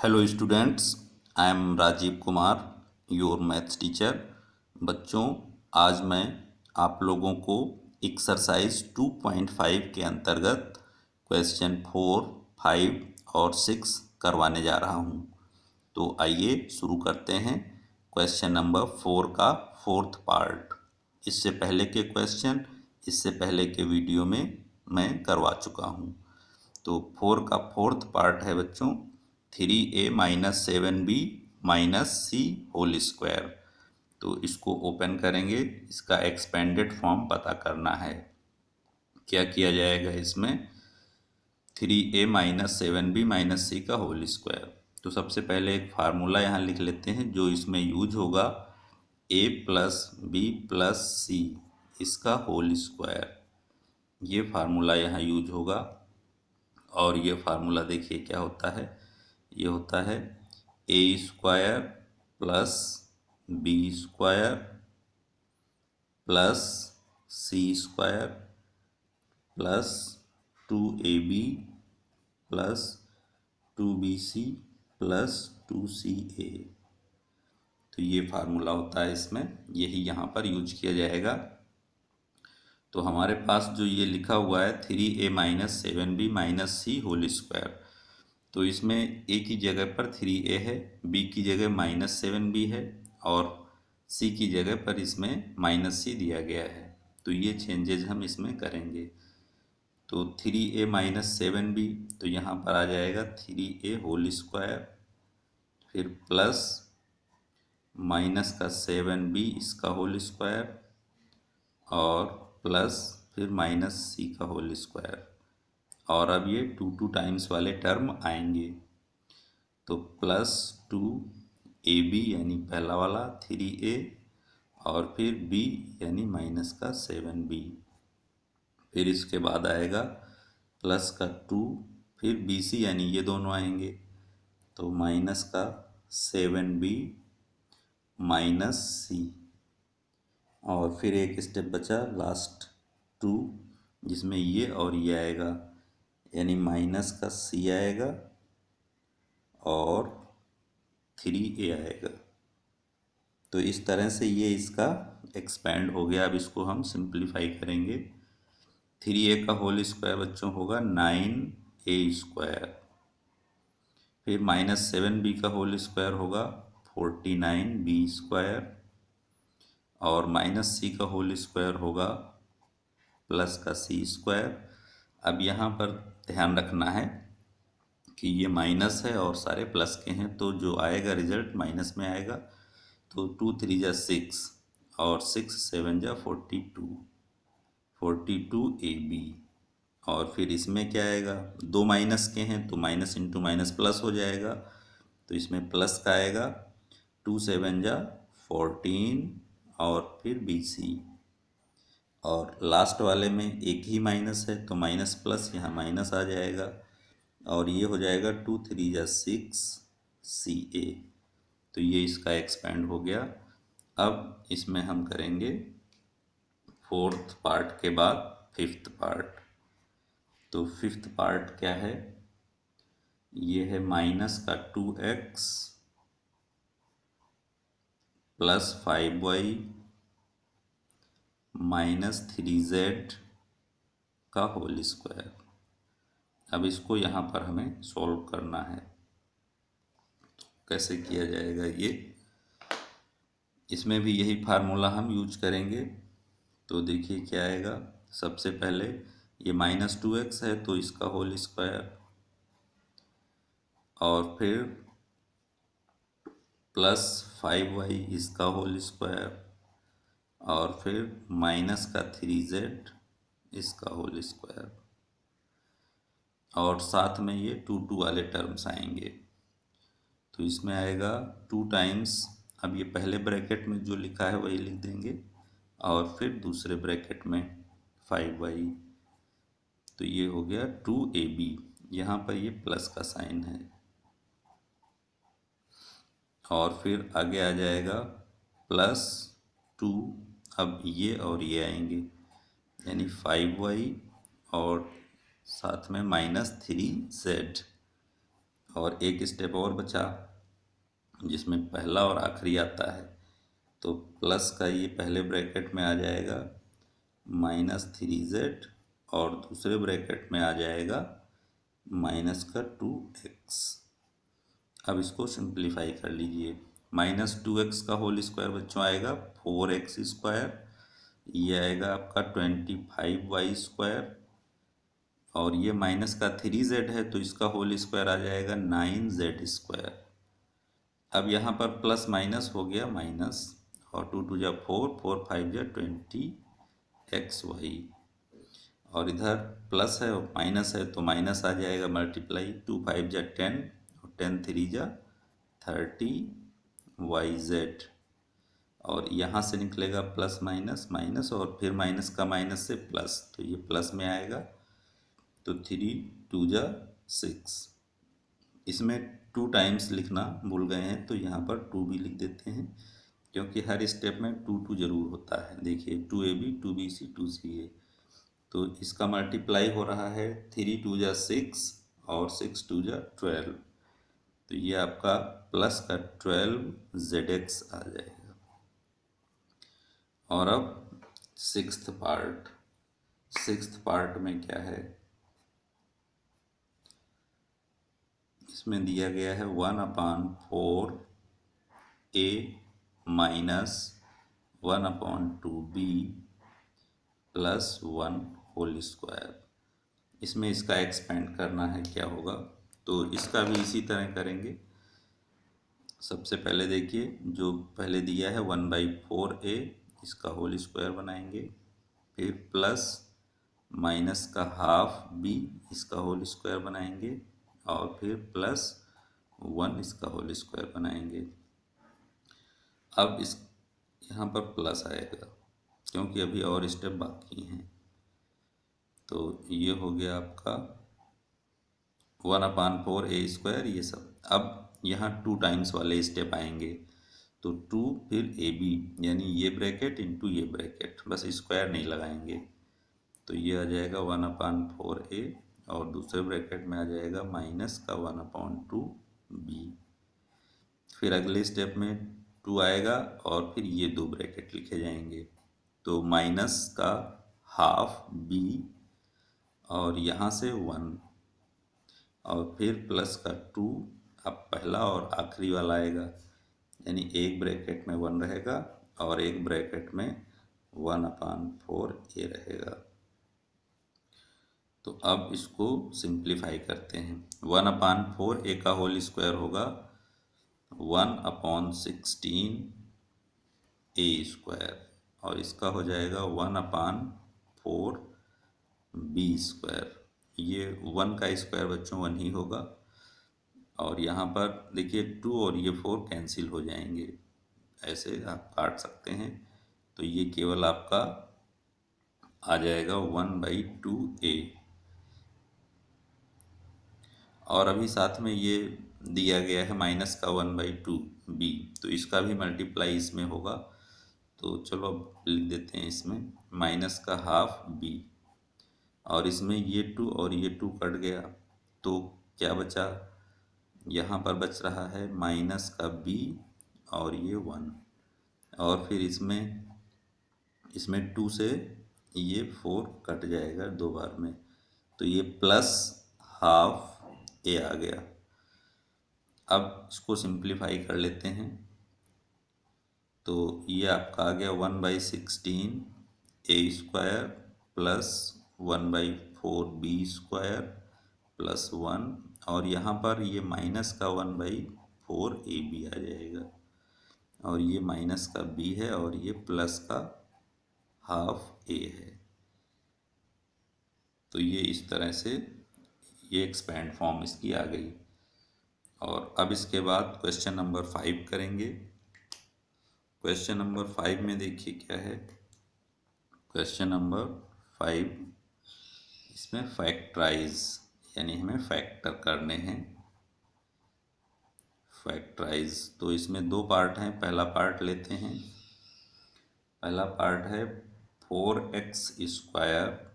Hello students, I am Rajiv Kumar, your maths teacher. बच्चों, आज मैं आप लोगों को एक्सरसाइज 2.5 के अंतर्गत क्वेश्चन 4, 5 और 6 करवाने जा रहा हूं। तो आइए शुरू करते हैं क्वेश्चन नंबर 4 का फोर्थ पार्ट। इससे पहले के क्वेश्चन, इससे पहले के वीडियो में मैं करवा चुका हूं। तो 4 का फोर्थ पार्ट है बच्चों, 3a माइनस 7b माइनस सी होल स्क्वायर। तो इसको ओपन करेंगे, इसका एक्सपेंडेड फॉर्म पता करना है। क्या किया जाएगा इसमें? 3a माइनस 7b माइनस सी का होल स्क्वायर। तो सबसे पहले एक फार्मूला यहाँ लिख लेते हैं जो इसमें यूज होगा, a प्लस बी प्लस सी इसका होल स्क्वायर। ये फार्मूला यहाँ यूज होगा। और ये फार्मूला देखिए क्या होता है, ये होता है A square plus B square plus C square plus 2ab plus 2bc plus 2ca। तो ये फार्मूला होता है इसमें, यही यहाँ पर यूज किया जाएगा। तो हमारे पास जो ये लिखा हुआ है 3a माइनस 7b माइनस सी होल स्क्वायर, तो इसमें a की जगह पर 3a है, b की जगह माइनस 7b है और c की जगह पर इसमें माइनस सी दिया गया है। तो ये चेंजेज हम इसमें करेंगे। तो 3a माइनस 7b, तो यहाँ पर आ जाएगा 3a होल स्क्वायर, फिर प्लस माइनस का 7b इसका होल स्क्वायर और प्लस फिर माइनस सी का होल स्क्वायर। और अब ये 2 टाइम्स वाले टर्म आएंगे। तो प्लस 2ab यानी पहला वाला 3a और फिर b यानी माइनस का 7b। फिर इसके बाद आएगा प्लस का 2, फिर bc यानी ये दोनों आएंगे। तो माइनस का 7b माइनस सी, और फिर एक स्टेप बचा लास्ट 2, जिसमें ये और ये आएगा, यानी माइनस का सी आएगा और 3a आएगा। तो इस तरह से ये इसका एक्सपेंड हो गया। अब इसको हम सिंप्लीफाई करेंगे। 3a का होल स्क्वायर बच्चों होगा 9a स्क्वायर, फिर माइनस 7b का होल स्क्वायर होगा 49b स्क्वायर और माइनस सी का होल स्क्वायर होगा प्लस का सी स्क्वायर। अब यहाँ पर ध्यान रखना है कि ये माइनस है और सारे प्लस के हैं, तो जो आएगा रिजल्ट माइनस में आएगा। तो 2 3 जा 6 और 6 7 जा 42ab। और फिर इसमें क्या आएगा, दो माइनस के हैं तो माइनस इंटू माइनस प्लस हो जाएगा। तो इसमें प्लस का आएगा 2 7 जा 14 और फिर bc। और लास्ट वाले में एक ही माइनस है तो माइनस प्लस यहाँ माइनस आ जाएगा और ये हो जाएगा 2 3 जा 6 ca। तो ये इसका एक्सपेंड हो गया। अब इसमें हम करेंगे फोर्थ पार्ट के बाद फिफ्थ पार्ट। तो फिफ्थ पार्ट क्या है, ये है माइनस का 2x plus 5y minus 3z का होल स्क्वायर। अब इसको यहाँ पर हमें सॉल्व करना है। तो कैसे किया जाएगा ये, इसमें भी यही फार्मूला हम यूज करेंगे। तो देखिए क्या आएगा, सबसे पहले ये माइनस 2x है तो इसका होल स्क्वायर और फिर प्लस 5y इसका होल स्क्वायर और फिर माइनस का 3z इसका होल स्क्वायर और साथ में ये 2 वाले टर्म्स आएंगे। तो इसमें आएगा 2 टाइम्स, अब ये पहले ब्रैकेट में जो लिखा है वही लिख देंगे और फिर दूसरे ब्रैकेट में 5y। तो ये हो गया 2ab, यहाँ पर ये प्लस का साइन है और फिर आगे आ जाएगा प्लस 2, अब ये और ये आएंगे यानी 5y और साथ में माइनस 3z और एक स्टेप और बचा जिसमें पहला और आखिरी आता है। तो प्लस का ये पहले ब्रैकेट में आ जाएगा -3z और दूसरे ब्रैकेट में आ जाएगा -2x। अब इसको सिंप्लीफाई कर लीजिए। -2x का होल स्क्वायर बच्चों आएगा 4x²। ये आएगा आपका 25y²। और ये माइनस का 3z है तो इसका होल स्क्वायर आ जाएगा 9z²। अब यहाँ पर प्लस माइनस हो गया माइनस, और 2 2 जा 4, 4 5 जा 20xy। और इधर प्लस है और माइनस है तो माइनस आ जाएगा मल्टीप्लाई, 2 5 जा 10 और 10 3 जा 30yz। और यहाँ से निकलेगा प्लस माइनस माइनस और फिर माइनस का माइनस से प्लस, तो ये प्लस में आएगा। तो 3 2 जा 6। इसमें 2 टाइम्स लिखना भूल गए हैं तो यहाँ पर 2 भी लिख देते हैं, क्योंकि हर स्टेप में 2 2 जरूर होता है। देखिए 2ab 2bc 2ca, तो इसका मल्टीप्लाई हो रहा है 3 2 जा 6 और 6 2 जा 12। तो ये आपका प्लस का 12zx आ जाएगा। और अब सिक्स्थ पार्ट में क्या है, इसमें दिया गया है 1/4a minus 1/2b plus 1 whole square. इसमें इसका एक्सपेंड करना है, क्या होगा तो इसका भी इसी तरह करेंगे। सबसे पहले देखिए जो पहले दिया है 1/4a, इसका होल स्क्वायर बनाएंगे, फिर प्लस माइनस का हाफ b, इसका होल स्क्वायर बनाएंगे, और फिर प्लस 1 इसका होल स्क्वायर बनाएंगे। अब इस यहाँ पर प्लस आएगा क्योंकि अभी और स्टेप बाकी हैं। तो ये हो गया आपका 1/4a², ये सब। अब यहाँ 2 टाइम्स वाले स्टेप आएंगे, तो 2 फिर ab, यानी ये ब्रैकेट इंटू ये ब्रैकेट, बस स्क्वायर नहीं लगाएंगे। तो ये आ जाएगा 1/4a और दूसरे ब्रैकेट में आ जाएगा माइनस का 1/2b। फिर अगले स्टेप में 2 आएगा और फिर ये 2 ब्रैकेट लिखे जाएंगे, तो माइनस का हाफ b और यहाँ से 1 और फिर प्लस का 2। अब पहला और आखिरी वाला आएगा, यानी एक ब्रैकेट में 1 रहेगा और एक ब्रैकेट में 1/4a रहेगा। तो अब इसको सिंप्लीफाई करते हैं। 1/4a का होल स्क्वायर होगा 1/16a², और इसका हो जाएगा 1/4b²। ये 1 का स्क्वायर बच्चों 1 ही होगा, और यहाँ पर देखिए 2 और ये 4 कैंसिल हो जाएंगे, ऐसे आप काट सकते हैं। तो ये केवल आपका आ जाएगा 1/2a। और अभी साथ में ये दिया गया है माइनस का 1/2b, तो इसका भी मल्टीप्लाई इसमें होगा। तो चलो अब लिख देते हैं इसमें माइनस का हाफ b, और इसमें ये 2 और ये 2 कट गया, तो क्या बचा, यहाँ पर बच रहा है माइनस का b और ये 1, और फिर इसमें 2 से ये 4 कट जाएगा 2 बार में, तो ये प्लस हाफ a आ गया। अब इसको सिंप्लीफाई कर लेते हैं, तो ये आपका आ गया 1/16a² प्लस 1/4b² प्लस 1, और यहाँ पर ये माइनस का 1/4ab आ जाएगा, और ये माइनस का b है और ये प्लस का हाफ a है। तो ये इस तरह से ये एक्सपेंड फॉर्म इसकी आ गई। और अब इसके बाद क्वेश्चन नंबर 5 करेंगे। क्वेश्चन नंबर 5 में देखिए क्या है। क्वेश्चन नंबर 5, इसमें फैक्टराइज, यानी हमें फैक्टर करने हैं। फैक्टराइज, तो इसमें 2 पार्ट हैं। पहला पार्ट लेते हैं। पहला पार्ट है 4x²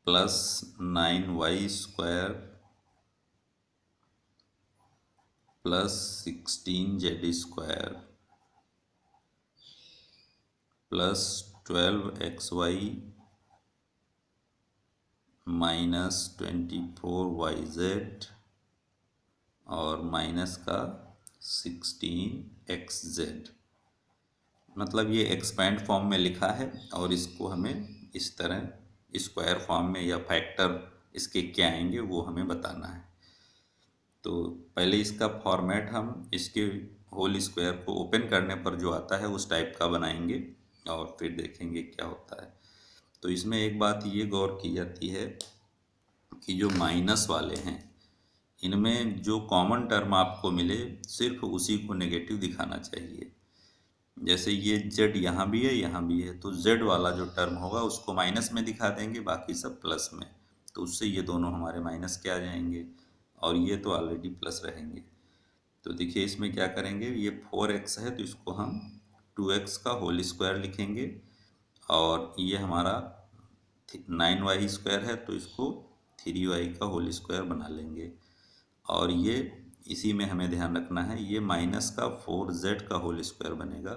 plus 9y² plus 16z² plus 12xy minus 24yz और माइनस का 16xz। मतलब ये एक्सपेंड फॉर्म में लिखा है और इसको हमें इस तरह स्क्वायर फॉर्म में या फैक्टर इसके क्या आएंगे वो हमें बताना है। तो पहले इसका फॉर्मेट हम इसके होल स्क्वायर को ओपन करने पर जो आता है उस टाइप का बनाएंगे और फिर देखेंगे क्या होता है। तो इसमें एक बात ये गौर की जाती है कि जो माइनस वाले हैं इनमें जो कॉमन टर्म आपको मिले सिर्फ उसी को नेगेटिव दिखाना चाहिए। जैसे ये z यहाँ भी है यहाँ भी है, तो z वाला जो टर्म होगा उसको माइनस में दिखा देंगे, बाकी सब प्लस में। तो उससे ये दोनों हमारे माइनस के आ जाएंगे और ये तो ऑलरेडी प्लस रहेंगे। तो देखिए इसमें क्या करेंगे, ये 4x है तो इसको हम 2x का होल स्क्वायर लिखेंगे और ये हमारा 9y² है तो इसको 3y का होल स्क्वायर बना लेंगे। और ये इसी में हमें ध्यान रखना है, ये माइनस का 4z का होल स्क्वायर बनेगा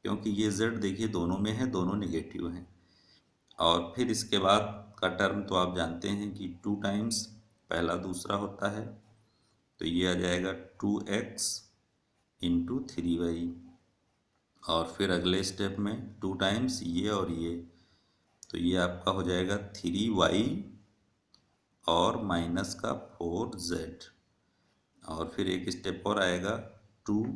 क्योंकि ये z देखिए दोनों में है, दोनों निगेटिव हैं। और फिर इसके बाद का टर्म तो आप जानते हैं कि 2 टाइम्स पहला दूसरा होता है, तो ये आ जाएगा 2x इंटू 3y। और फिर अगले स्टेप में 2 टाइम्स ये और ये, तो ये आपका हो जाएगा 3y और माइनस का 4z। और फिर एक स्टेप और आएगा 2,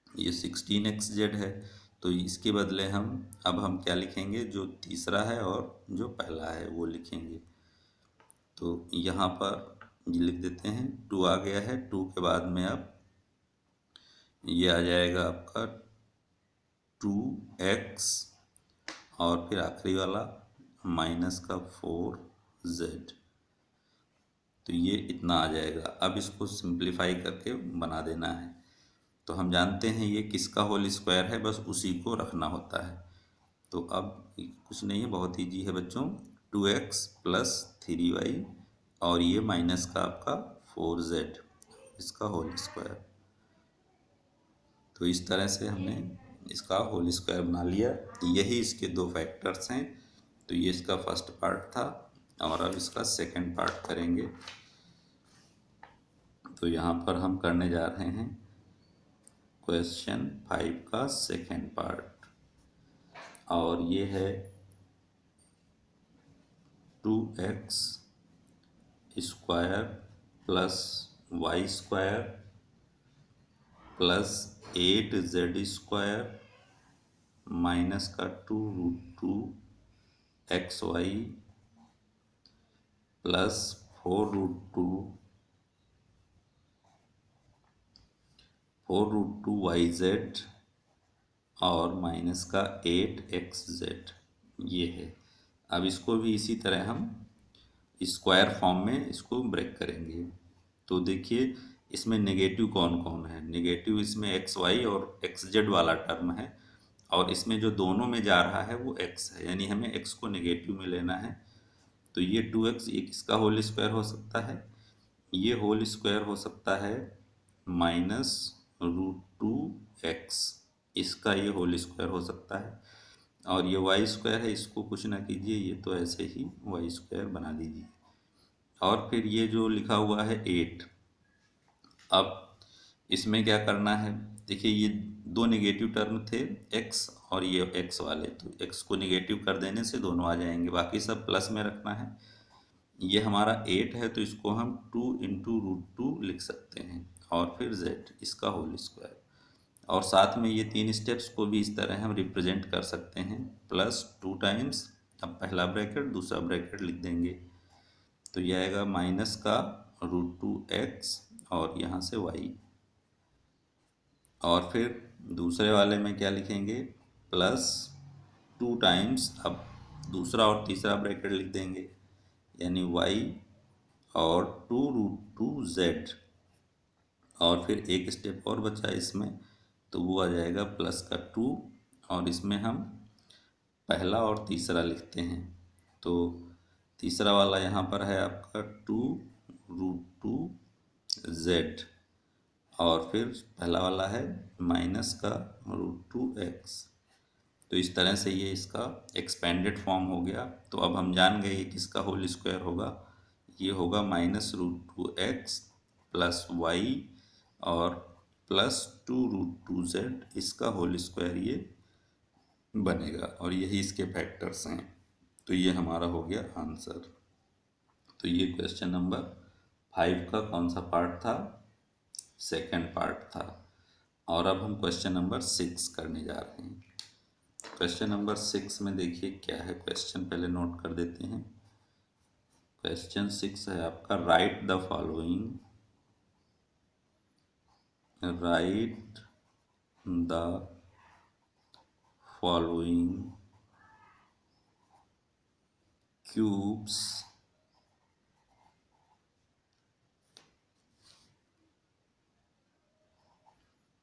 ये 16xz है तो इसके बदले हम क्या लिखेंगे, जो तीसरा है और जो पहला है वो लिखेंगे। तो यहाँ पर ये लिख देते हैं 2 आ गया है, 2 के बाद में अब ये आ जाएगा आपका 2x और फिर आखिरी वाला माइनस का 4z। तो ये इतना आ जाएगा। अब इसको सिंप्लीफाई करके बना देना है। तो हम जानते हैं ये किसका होल स्क्वायर है, बस उसी को रखना होता है। तो अब कुछ नहीं है, बहुत ईजी है बच्चों, 2x प्लस 3y और ये माइनस का आपका 4z इसका होल स्क्वायर। तो इस तरह से हमने इसका होल स्क्वायर बना लिया। यही इसके 2 फैक्टर्स हैं। तो ये इसका फर्स्ट पार्ट था और अब इसका सेकंड पार्ट करेंगे। तो यहाँ पर हम करने जा रहे हैं क्वेश्चन 5 का सेकंड पार्ट और ये है 2x square plus y² plus 8z² minus का 2√2xy प्लस 4√2yz और माइनस का 8xz ये है। अब इसको भी इसी तरह हम स्क्वायर फॉर्म में इसको ब्रेक करेंगे। तो देखिए इसमें नेगेटिव कौन कौन है, नेगेटिव इसमें xy और xz वाला टर्म है और इसमें जो दोनों में जा रहा है वो x है, यानी हमें x को नेगेटिव में लेना है। तो ये 2x ये किसका होल स्क्वायर हो सकता है, ये होल स्क्वायर हो सकता है -√2x, इसका ये होल स्क्वायर हो सकता है। और ये y² है, इसको कुछ ना कीजिए, ये तो ऐसे ही y² बना दीजिए। और फिर ये जो लिखा हुआ है 8, अब इसमें क्या करना है, देखिए ये 2 नेगेटिव टर्म थे x और ये x वाले, तो x को नेगेटिव कर देने से दोनों आ जाएंगे, बाकी सब प्लस में रखना है। ये हमारा 8 है तो इसको हम 2 इंटू √2 लिख सकते हैं और फिर z इसका होल स्क्वायर। और साथ में ये 3 स्टेप्स को भी इस तरह हम रिप्रेजेंट कर सकते हैं, प्लस 2 टाइम्स, अब पहला ब्रैकेट दूसरा ब्रैकेट लिख देंगे। तो यह आएगा माइनस का √2x और यहाँ से y। और फिर दूसरे वाले में क्या लिखेंगे, प्लस 2 टाइम्स, अब दूसरा और तीसरा ब्रैकेट लिख देंगे, यानी y और 2√2z। और फिर एक स्टेप और बचा इसमें, तो वो आ जाएगा प्लस का 2 और इसमें हम पहला और तीसरा लिखते हैं। तो तीसरा वाला यहाँ पर है आपका 2√2z, और फिर पहला वाला है माइनस का √2x। तो इस तरह से ये इसका एक्सपेंडेड फॉर्म हो गया। तो अब हम जान गए ये किसका होल स्क्वायर होगा, ये होगा -√2x प्लस वाई और +2√2z, इसका होल स्क्वायर ये बनेगा, और यही इसके फैक्टर्स हैं। तो ये हमारा हो गया आंसर। तो ये क्वेश्चन नंबर 5 का कौन सा पार्ट था, सेकंड पार्ट था। और अब हम क्वेश्चन नंबर 6 करने जा रहे हैं। क्वेश्चन नंबर 6 में देखिए क्या है क्वेश्चन, पहले नोट कर देते हैं। क्वेश्चन 6 है आपका, right the following, right the following cubes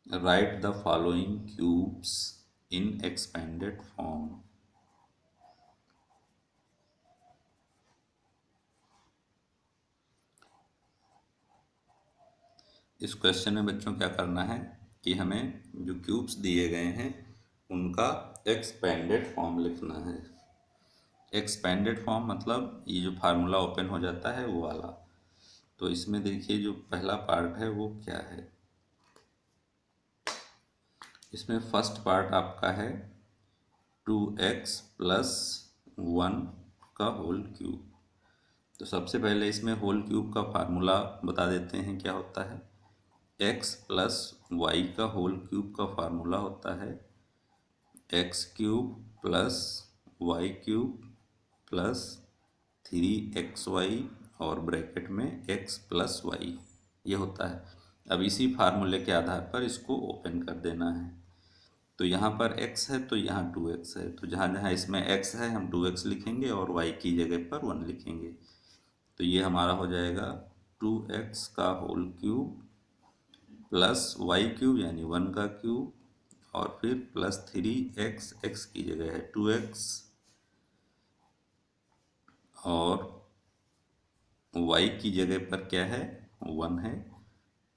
write the following cubes in expanded form। इस क्वेश्चन में बच्चों क्या करना है कि हमें जो क्यूब्स दिए गए हैं उनका एक्सपेंडेड फॉर्म लिखना है। एक्सपेंडेड फॉर्म मतलब ये जो फार्मूला ओपन हो जाता है वो वाला। तो इसमें देखिए जो पहला पार्ट है वो क्या है, इसमें फर्स्ट पार्ट आपका है 2x प्लस 1 का होल क्यूब। तो सबसे पहले इसमें होल क्यूब का फार्मूला बता देते हैं क्या होता है। x प्लस वाई का होल क्यूब का फार्मूला होता है x cube plus y cube plus 3xy और ब्रैकेट में x प्लस वाई, ये होता है। अब इसी फार्मूले के आधार पर इसको ओपन कर देना है। तो यहाँ पर x है तो यहाँ 2x है, तो जहाँ जहाँ इसमें x है हम 2x लिखेंगे और y की जगह पर 1 लिखेंगे। तो ये हमारा हो जाएगा 2x का whole cube plus y cube यानी 1 का क्यूब, और फिर प्लस 3x, x की जगह है 2x और y की जगह पर क्या है 1 है,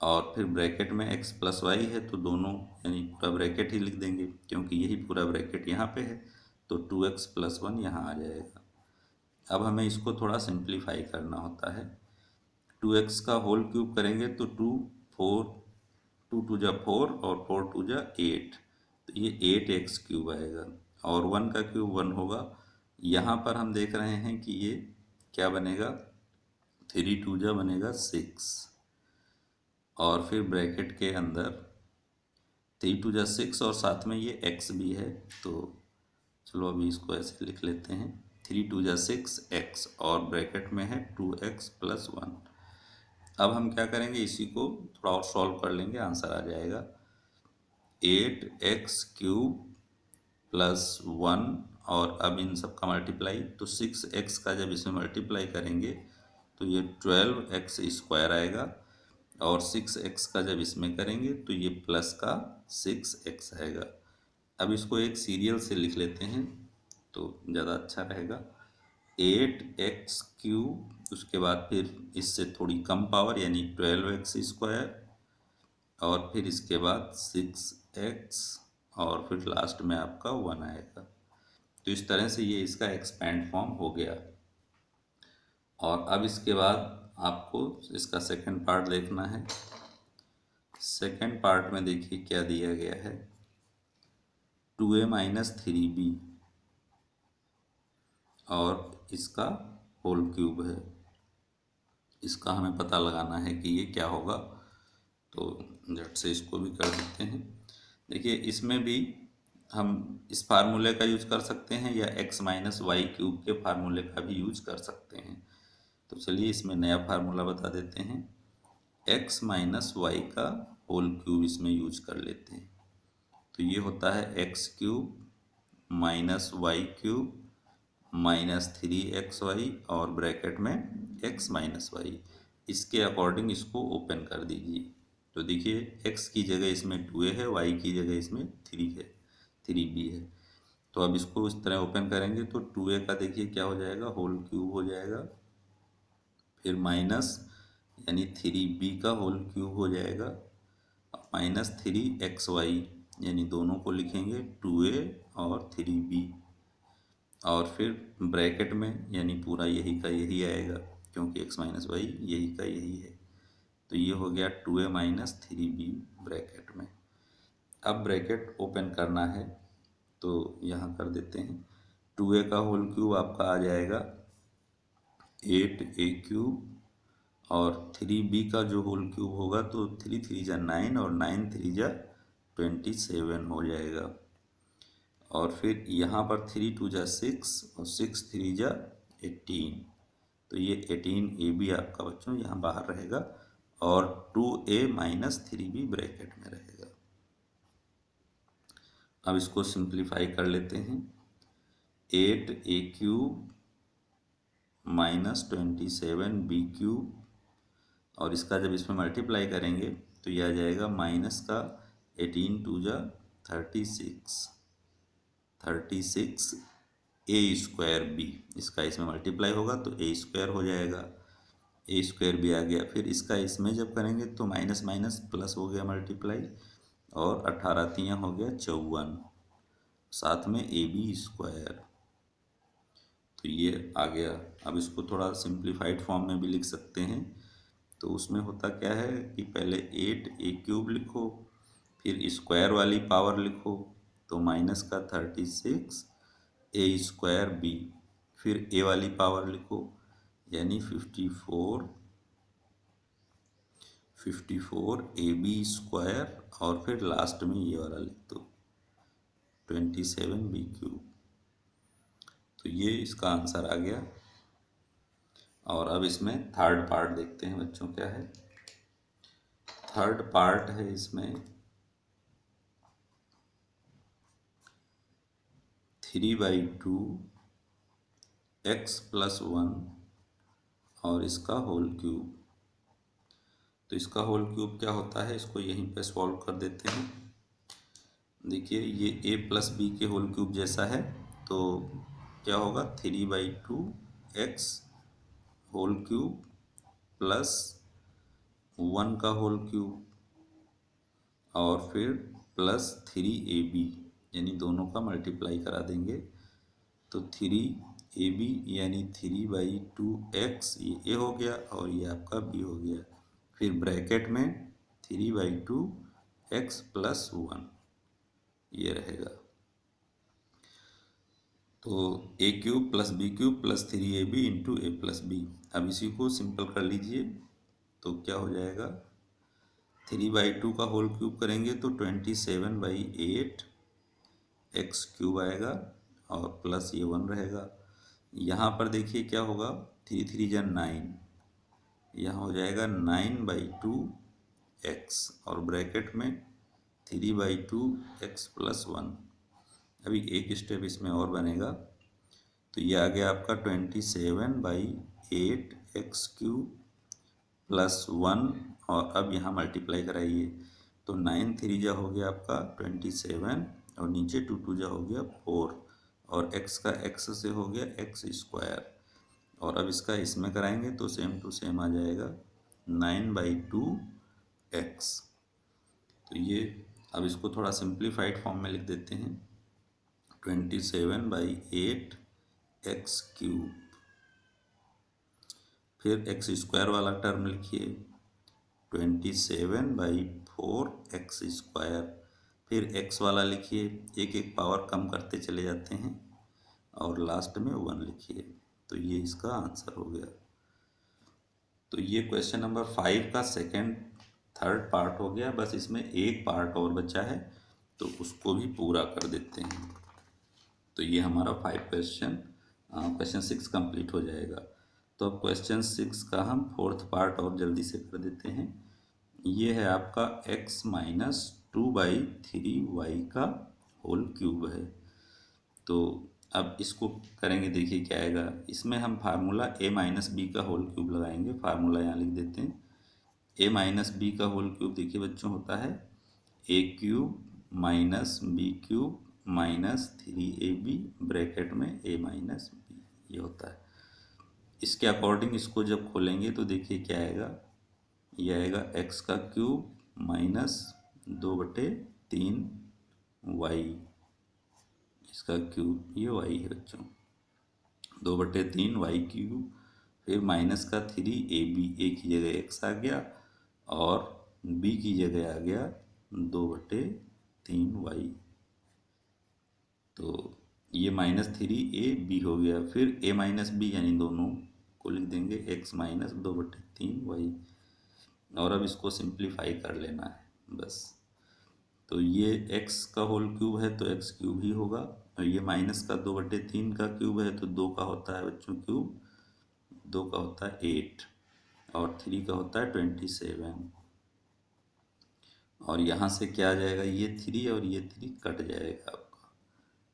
और फिर ब्रैकेट में x प्लस वाई है तो दोनों यानी पूरा ब्रैकेट ही लिख देंगे क्योंकि यही पूरा ब्रैकेट यहाँ पे है। तो 2x प्लस 1 यहाँ आ जाएगा। अब हमें इसको थोड़ा सिंप्लीफाई करना होता है। 2x का होल क्यूब करेंगे तो 2 टू जा 4 और 4 टू जा 8, तो ये 8x क्यूब आएगा, और 1 का क्यूब 1 होगा। यहाँ पर हम देख रहे हैं कि ये क्या बनेगा, 3 टू जा बनेगा 6, और फिर ब्रैकेट के अंदर 3 टू जा 6 और साथ में ये x भी है। तो चलो अभी इसको ऐसे लिख लेते हैं, 3 टू जा 6x और ब्रैकेट में है 2x प्लस 1। अब हम क्या करेंगे, इसी को थोड़ा और सॉल्व कर लेंगे, आंसर आ जाएगा 8x क्यूब प्लस 1, और अब इन सब का मल्टीप्लाई, तो 6x का जब इसमें मल्टीप्लाई करेंगे तो ये 12x स्क्वायर आएगा, और 6x का जब इसमें करेंगे तो ये प्लस का 6x आएगा। अब इसको एक सीरियल से लिख लेते हैं तो ज़्यादा अच्छा रहेगा। 8x क्यूब, उसके बाद फिर इससे थोड़ी कम पावर यानी 12x स्क्वायर, और फिर इसके बाद 6x, और फिर लास्ट में आपका 1 आएगा। तो इस तरह से ये इसका एक्सपेंड फॉर्म हो गया। और अब इसके बाद आपको इसका सेकंड पार्ट देखना है। सेकंड पार्ट में देखिए क्या दिया गया है, 2a माइनस 3b और इसका होल क्यूब है। इसका हमें पता लगाना है कि ये क्या होगा, तो झट से इसको भी कर देते हैं। देखिए इसमें भी हम इस फार्मूले का यूज कर सकते हैं या x माइनस वाई क्यूब के फार्मूले का भी यूज कर सकते हैं। तो चलिए इसमें नया फार्मूला बता देते हैं, x माइनस वाई का होल क्यूब इसमें यूज कर लेते हैं। तो ये होता है x cube minus y cube minus 3xy और ब्रैकेट में x माइनस वाई। इसके अकॉर्डिंग इसको ओपन कर दीजिए। तो देखिए x की जगह इसमें 2a है, y की जगह इसमें 3 है, 3b है। तो अब इसको इस तरह ओपन करेंगे तो 2a का देखिए क्या हो जाएगा, होल क्यूब हो जाएगा, फिर माइनस यानी 3b का होल क्यूब हो जाएगा, माइनस 3xy यानी दोनों को लिखेंगे 2a और 3b, और फिर ब्रैकेट में यानी पूरा यही का यही आएगा क्योंकि x माइनस वाई यही का यही है। तो ये हो गया 2a माइनस 3b ब्रैकेट में। अब ब्रैकेट ओपन करना है तो यहाँ कर देते हैं, 2a का होल क्यूब आपका आ जाएगा 8a क्यूब, और 3b का जो होल क्यूब होगा तो 3 3 जा 9 और 9 3 जा 27 हो जाएगा, और फिर यहाँ पर 3 2 जा 6 और 6 3 जा 18, तो ये 18ab आपका बच्चों यहाँ बाहर रहेगा और 2a माइनस 3b ब्रैकेट में रहेगा। अब इसको सिंप्लीफाई कर लेते हैं, 8a cube minus 27b cube, और इसका जब इसमें मल्टीप्लाई करेंगे तो ये आ जाएगा माइनस का 18 2 जा 36 ए स्क्वायर बी, इसका इसमें मल्टीप्लाई होगा तो ए स्क्वायर हो जाएगा, ए स्क्वायर भी आ गया। फिर इसका इसमें जब करेंगे तो माइनस माइनस प्लस हो गया मल्टीप्लाई, और 18 तियाँ हो गया 54, साथ में ए बी स्क्वायर, तो ये आ गया। अब इसको थोड़ा सिंप्लीफाइड फॉर्म में भी लिख सकते हैं, तो उसमें होता क्या है कि पहले 8a क्यूब लिखो, फिर स्क्वायर वाली पावर लिखो तो माइनस का 36 ए स्क्वायर बी, फिर ए वाली पावर लिखो यानी 54 ए बी स्क्वायर, और फिर लास्ट में ये वाला लिख दो 27 बी क्यूब। तो ये इसका आंसर आ गया। और अब इसमें थर्ड पार्ट देखते हैं बच्चों क्या है। थर्ड पार्ट है इसमें 3/2 x प्लस 1 और इसका होल क्यूब। तो इसका होल क्यूब क्या होता है, इसको यहीं पे सॉल्व कर देते हैं। देखिए ये a प्लस बी के होल क्यूब जैसा है, तो क्या होगा 3/2 x होल क्यूब प्लस 1 का होल क्यूब, और फिर प्लस 3ab यानी दोनों का मल्टीप्लाई करा देंगे तो 3ab यानी 3/2 x ये a हो गया और ये आपका b हो गया, फिर ब्रैकेट में 3/2 x प्लस 1 ये रहेगा। तो a cube plus b cube plus 3ab into a plus b. अब इसी को सिंपल कर लीजिए तो क्या हो जाएगा, 3/2 का होल क्यूब करेंगे तो 27/8 एक्स क्यूब आएगा और प्लस ये 1 रहेगा। यहाँ पर देखिए क्या होगा, 3 3 जा 9, यहाँ हो जाएगा 9/2 एक्स और ब्रैकेट में 3/2 एक्स प्लस 1। अभी एक स्टेप इसमें और बनेगा, तो ये आ गया आपका 27/8 एक्स क्यूब प्लस 1, और अब यहाँ मल्टीप्लाई कराइए तो 9 3 जा हो गया आपका 27 और नीचे 2 2 जा हो गया 4, और x का x से हो गया x स्क्वायर, और अब इसका इसमें कराएंगे तो सेम टू सेम आ जाएगा 9/2 x। तो ये अब इसको थोड़ा सिंप्लीफाइड फॉर्म में लिख देते हैं, 27/8 एक्स क्यूब, फिर एक्स स्क्वायर वाला टर्म लिखिए 27/4 एक्स स्क्वायर, फिर एक्स वाला लिखिए, एक एक पावर कम करते चले जाते हैं और लास्ट में 1 लिखिए, तो ये इसका आंसर हो गया। तो ये क्वेश्चन नंबर 5 का थर्ड पार्ट हो गया। बस इसमें एक पार्ट और बचा है तो उसको भी पूरा कर देते हैं। तो ये हमारा 5 क्वेश्चन 6 कंप्लीट हो जाएगा। तो अब क्वेश्चन 6 का हम फोर्थ पार्ट और जल्दी से कर देते हैं। ये है आपका x माइनस 2/3y का होल क्यूब है। तो अब इसको करेंगे, देखिए क्या आएगा। इसमें हम फार्मूला a माइनस बी का होल क्यूब लगाएंगे। फार्मूला यहाँ लिख देते हैं, a माइनस बी का होल क्यूब देखिए बच्चों होता है a cube minus b cube minus 3ab bracket में a माइनस बी, ये होता है। इसके अकॉर्डिंग इसको जब खोलेंगे तो देखिए क्या आएगा, ये आएगा x का क्यूब माइनस 2/3y, इसका क्यूब ये y है बच्चों, 2/3 y क्यूब, फिर माइनस का 3ab, a की जगह x आ गया और b की जगह आ गया 2/3y, तो ये -3ab हो गया। फिर a माइनस बी यानी दोनों को लिख देंगे x माइनस 2/3y, और अब इसको सिंप्लीफाई कर लेना है बस। तो ये x का होल क्यूब है तो x क्यूब ही होगा, और ये माइनस का 2/3 का क्यूब है तो 2 का होता है बच्चों क्यूब, 2 का होता है 8 और 3 का होता है 27, और यहाँ से क्या आ जाएगा, ये 3 और ये 3 कट जाएगा, आपका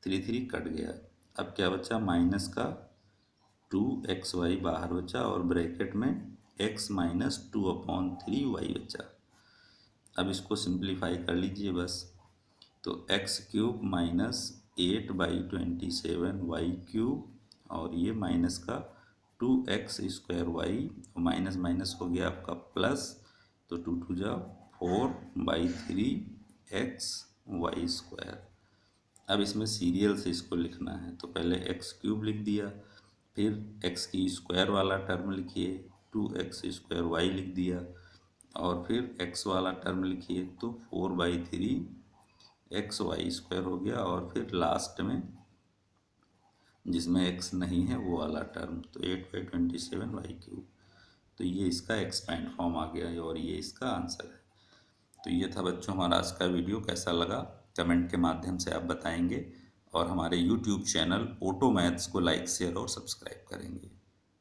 3 3 कट गया। अब क्या बचा, माइनस का 2xy बाहर बचा और ब्रैकेट में x माइनस 2/3y बचा। अब इसको सिंप्लीफाई कर लीजिए बस, तो x cube minus 8/27y cube और ये माइनस का 2x² और माइनस माइनस हो गया आपका प्लस, तो 2 2 जा 4/3xy²। अब इसमें सीरियल से इसको लिखना है, तो पहले x क्यूब लिख दिया, फिर x की स्क्वायर वाला टर्म लिखिए 2x² लिख दिया, और फिर x वाला टर्म लिखिए तो 4/3xy² हो गया, और फिर लास्ट में जिसमें x नहीं है वो वाला टर्म, तो 8/27y³। तो ये इसका एक्सपेंड फॉर्म आ गया और ये इसका आंसर है। तो ये था बच्चों हमारा आज का वीडियो, कैसा लगा कमेंट के माध्यम से आप बताएंगे, और हमारे यूट्यूब चैनल ऑटो मैथ्स को लाइक शेयर और सब्सक्राइब करेंगे।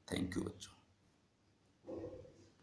थैंक यू बच्चों।